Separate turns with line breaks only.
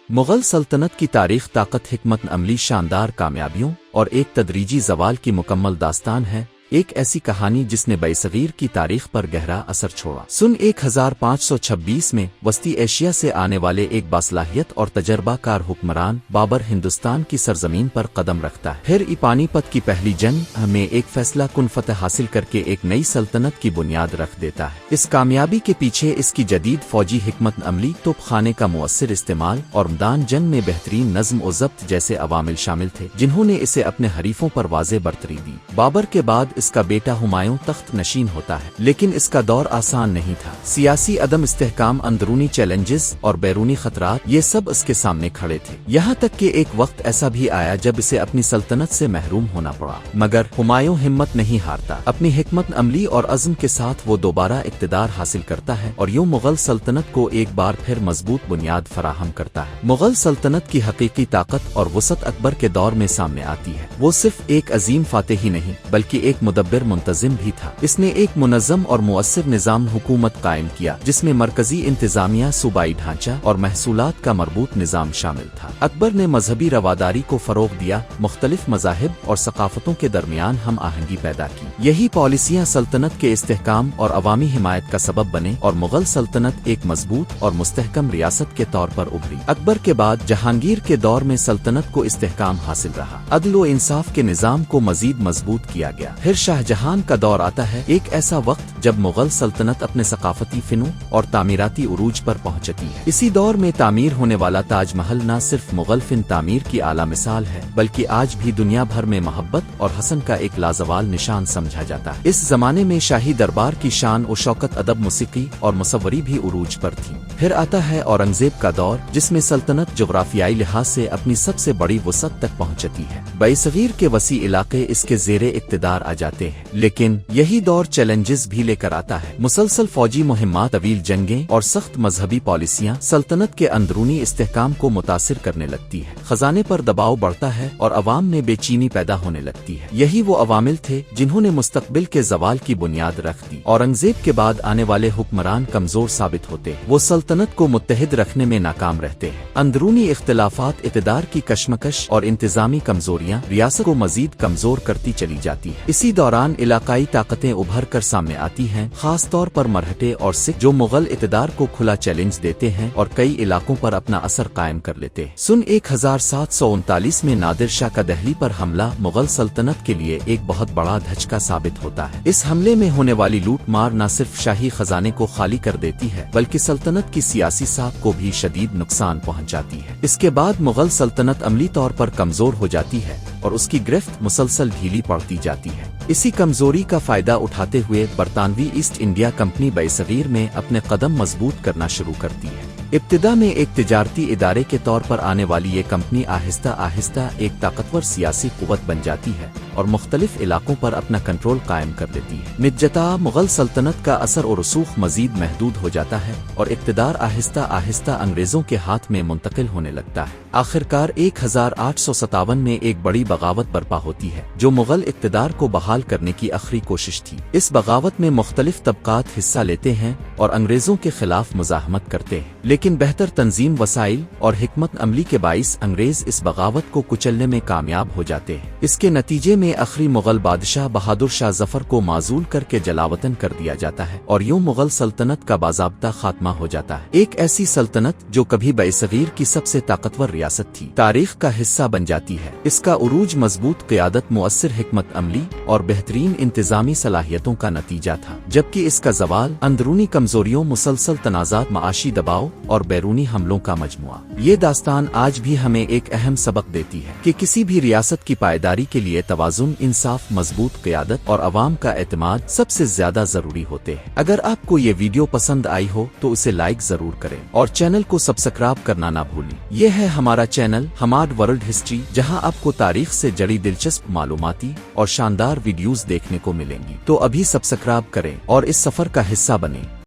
मुग़ल सल्तनत की तारीख़ ताकत हिकमत अमली शानदार कामयाबियों और एक तदरीजी ज़वाल की मुकम्मल दास्तान है। एक ऐसी कहानी जिसने बरसगीर की तारीख पर गहरा असर छोड़ा। सन 1526 में वस्ती एशिया से आने वाले एक बासलाहियत और तजर्बाकार हुक्मरान बाबर हिंदुस्तान की सरजमीन पर कदम रखता है। फिर पानीपत की पहली जंग में एक फैसला कुन फतह हासिल करके एक नई सल्तनत की बुनियाद रख देता है। इस कामयाबी के पीछे इसकी जदीद फौजी हिकमत अमली, तोपखाने का मुअस्सिर इस्तेमाल और मैदान जंग में बेहतरीन नज़्म व ज़ब्त जैसे अवामिल शामिल थे, जिन्होंने इसे अपने हरीफों पर वाज़े बरतरी दी। बाबर के बाद इसका बेटा हुमायूं तख्त नशीन होता है, लेकिन इसका दौर आसान नहीं था। सियासी अदम इस्तेहकाम, अंदरूनी चैलेंजेस और बैरूनी खतरात, ये सब इसके सामने खड़े थे। यहाँ तक कि एक वक्त ऐसा भी आया जब इसे अपनी सल्तनत से महरूम होना पड़ा, मगर हुमायूं हिम्मत नहीं हारता। अपनी हिकमत अमली और अज़्म के साथ वो दोबारा इक़्तिदार हासिल करता है और यूं मुग़ल सल्तनत को एक बार फिर मजबूत बुनियाद फराहम करता है। मुग़ल सल्तनत की हकीकी ताकत और वसत अकबर के दौर में सामने आती है। वो सिर्फ एक अजीम फातेह ही नहीं बल्कि एक मुदब्बिर मुंतजिम भी था। इसने एक मुनज़्ज़म और मुअस्सिर निज़ाम हुकूमत कायम किया, जिसमें मरकजी इंतजामिया, सूबाई ढांचा और महसूलात का मरबूत निज़ाम शामिल था। अकबर ने मजहबी रवादारी को फ़रोग़ दिया, मुख्तलिफ मज़ाहिब और सकाफ़तों के दरमियान हम आहंगी पैदा की। यही पॉलिसियाँ सल्तनत के इस्तेहकाम और अवामी हिमायत का सबब बने और मुग़ल सल्तनत एक मजबूत और मुस्तहकम रियासत के तौर पर उभरी। अकबर के बाद जहांगीर के दौर में सल्तनत को इस्तेहकाम हासिल रहा। अदल व इंसाफ के निज़ाम को मजीद मजबूत किया गया। फिर शाहजहां का दौर आता है, एक ऐसा वक्त जब मुग़ल सल्तनत अपने सकाफती फ़नून और तामीराती उरूज पर पहुंचती है। इसी दौर में तामीर होने वाला ताजमहल न सिर्फ मुग़ल फ़न तामीर की आला मिसाल है, बल्कि आज भी दुनिया भर में मोहब्बत और हसन का एक लाजवाल निशान समझा जाता है। इस जमाने में शाही दरबार की शान और शौकत, अदब, मौसीकी और मुसव्वरी भी उरूज पर थी। फिर आता है औरंगज़ेब का दौर, जिसमें सल्तनत जोग्राफियाई लिहाज से अपनी सबसे बड़ी वसअत तक पहुंचती है। बरसगीर के वसी इलाके इसके ज़ेरे इक़्तिदार आ जाते हैं, लेकिन यही दौर चैलेंजेस भी लेकर आता है। मुसलसल फौजी मुहिम्मात, तवील जंगें और सख्त मजहबी पॉलिसियाँ सल्तनत के अंदरूनी इस्तेहकाम को मुतासिर करने लगती है। खजाने पर दबाव बढ़ता है और अवाम में बेचैनी पैदा होने लगती है। यही वो अवामिल थे जिन्होंने मुस्तकबिल के ज़वाल की बुनियाद रख दी। औरंगज़ेब के बाद आने वाले हुक्मरान कमजोर साबित होते हैं, वो सल्तनत को मुत्तहिद रखने में नाकाम रहते हैं। अंदरूनी इख्तिलाफात, इक़्तिदार की कशमकश और इंतजामी कमजोरियाँ रियासत को मजीद कमजोर करती चली जाती है। इसी दौरान इलाकाई ताकतें उभर कर सामने आती हैं, खास तौर पर मरहटे और सिख, जो मुग़ल इक़्तिदार को खुला चैलेंज देते हैं और कई इलाकों पर अपना असर कायम कर लेते हैं। सन 1739 में नादिर शाह का दिल्ली पर हमला मुग़ल सल्तनत के लिए एक बहुत बड़ा धचका साबित होता है। इस हमले में होने वाली लूट मार न सिर्फ शाही खजाने को खाली कर देती है, बल्कि सल्तनत की सियासी साख को भी शदीद नुकसान पहुँचाती है। इसके बाद मुग़ल सल्तनत अमली तौर पर कमजोर हो जाती है और उसकी गिरफ्त मुसलसल ढीली पड़ती जाती है। इसी कमजोरी का फायदा उठाते हुए बरतानवी ईस्ट इंडिया कंपनी बरसगीर में अपने कदम मजबूत करना शुरू करती है। इब्तिदा में एक तिजारती इदारे के तौर पर आने वाली ये कंपनी आहिस्ता आहिस्ता एक ताकतवर सियासी कुव्वत बन जाती है और मुख्तलिफ इलाकों पर अपना कंट्रोल कायम कर लेती है। निजता मुग़ल सल्तनत का असर और रसूख मजीद महदूद हो जाता है और इक़्तिदार आहिस्ता आहिस्ता अंग्रेज़ों के हाथ में मुंतकिल होने लगता है। आखिरकार 1857 में एक बड़ी बगावत बर्पा होती है, जो मुग़ल इक़्तिदार को बहाल करने की आखिरी कोशिश थी। इस बगावत में मुख्तलिफ तबकात हिस्सा लेते हैं और अंग्रेज़ों के खिलाफ मुज़ाहमत करते हैं, लेकिन बेहतर तंजीम, वसाइल और हिकमत अमली के बाइस अंग्रेज़ इस बगावत को कुचलने में कामयाब हो जाते हैं। इसके नतीजे में आखिरी मुग़ल बादशाह बहादुर शाह ज़फ़र को माज़ूल करके जलावतन कर दिया जाता है और यूं मुग़ल सल्तनत का बाज़ाब्ता खात्मा हो जाता है। एक ऐसी सल्तनत जो कभी बरसगीर की सबसे ताकतवर रियासत थी, तारीख का हिस्सा बन जाती है। इसका उरूज मजबूत क़यादत, मुअस्सिर हिकमत अमली और बेहतरीन इंतजामी सलाहियतों का नतीजा था, जबकि इसका ज़वाल अंदरूनी कमजोरियों, मुसलसल तनाज़ात, माशी दबाव और बैरूनी हमलों का मजमुआ। ये दास्तान आज भी हमें एक अहम सबक देती है कि किसी भी रियासत की पायदारी के लिए तवाज़ुन, इंसाफ, मजबूत क़यादत और अवाम का एतमाद सबसे ज्यादा जरूरी होते हैं। अगर आपको ये वीडियो पसंद आई हो तो इसे लाइक जरूर करें और चैनल को सब्सक्राइब करना ना भूलें। ये है हमारा चैनल हमाद वर्ल्ड हिस्ट्री, जहां आपको तारीख से जुड़ी दिलचस्प मालूमाती और शानदार वीडियोस देखने को मिलेंगी। तो अभी सब्सक्राइब करें और इस सफर का हिस्सा बनें।